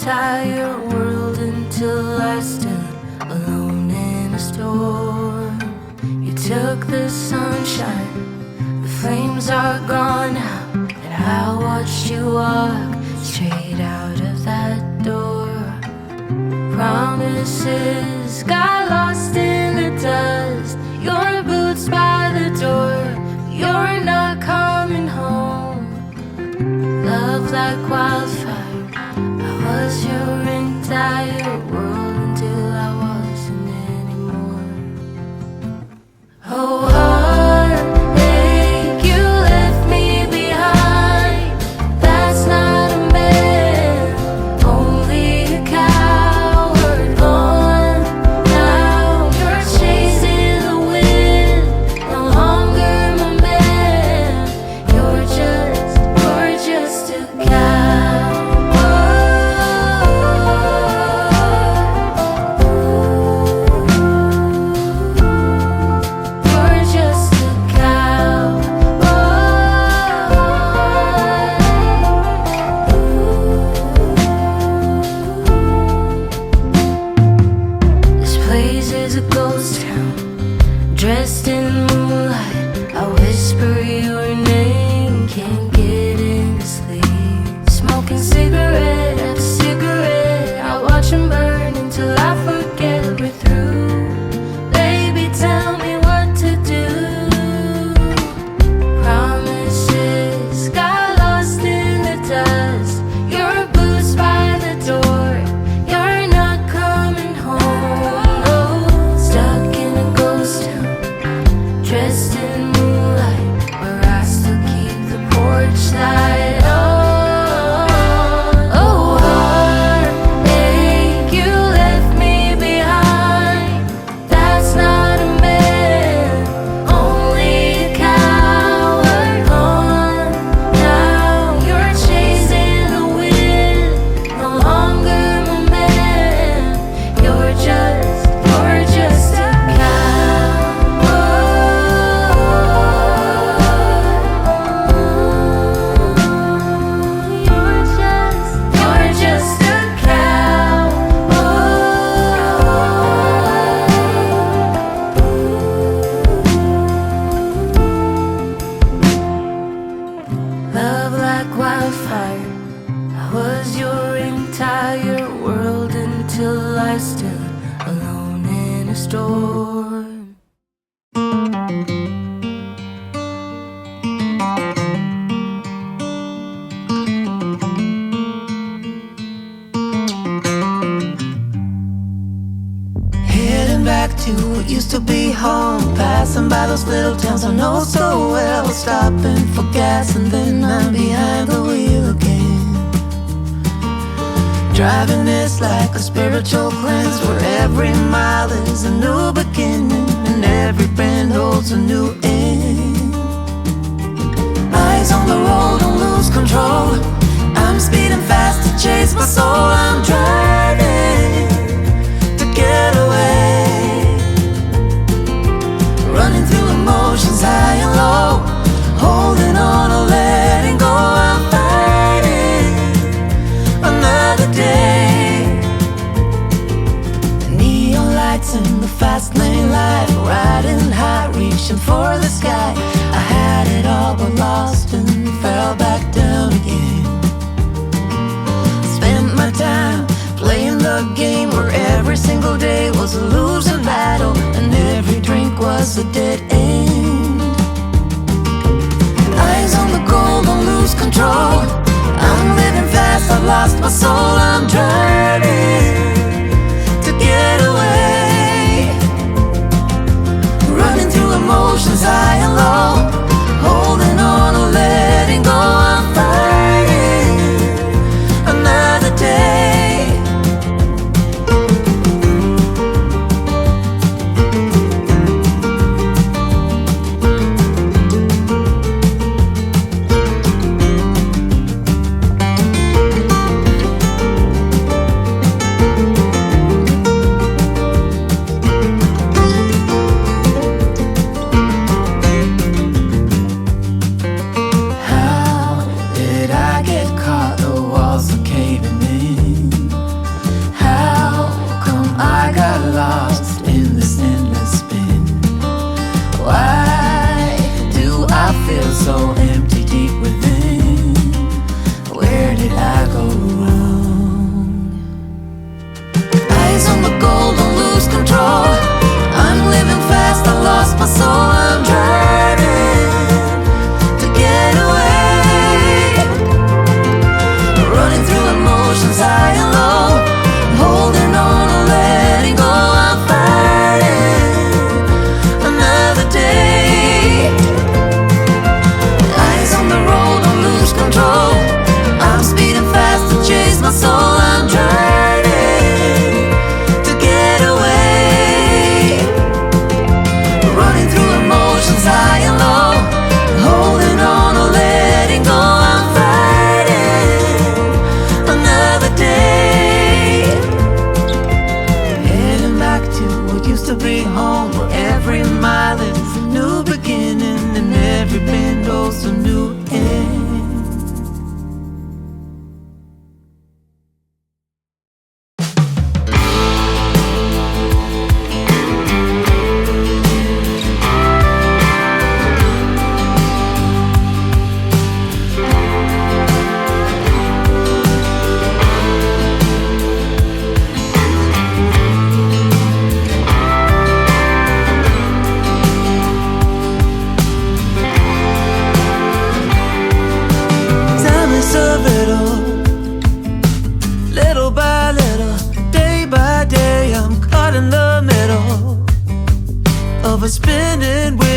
entire world until I stood alone in a storm. You took the sunshine, the flames are gone now, and I watched you walk straight out of that door. Promises got lost in the dust. Your boots by the door, you're not coming home. Love like wildfire, I was your entire world until I wasn't anymore. Oh, heartache, you left me behind. That's not a man, only a coward. Gone now, you're chasing the wind. No longer my man, you're just a dressed in moonlight, I whisper your name, can't get into sleep. Smoking cigarette after cigarette, I watch them burn until I forget we're through. Baby, tell me what to do. Promises got lost in the dust. Your boots by the door, you're not coming home. Stuck in a ghost town, dressed in moonlight, where I still keep the porch light on. Oh, heartache, you left me behind. That's not a man, only a coward. Gone now, you're chasing the wind. No longer my man, you're just a love like wildfire, I was your entire world until I stood alone in a storm. Heading back to what used to be home, passing by those little towns I know so well, stopping for gas and then I'm behind the wheel again. Driving this like a spiritual cleanse, where every mile is a new beginning and every bend holds a new end. Eyes on the road, don't lose control. I'm speeding fast to chase my soul. I'm driving to get away, running through emotions high and low, holding on or letting go. I'm fighting another day. The neon lights in the fast lane life, riding high, reaching for the sky. I had it all but lost and fell back down again. Spent my time playing the game where every single day was a losing battle and every drink was a dead end. Eyes on the goal, don't lose control. I'm living fast, I've lost my soul. I'm driving to get away, running through emotions high and low, holding on or letting go. I'm fighting another day. of a spinning wheel.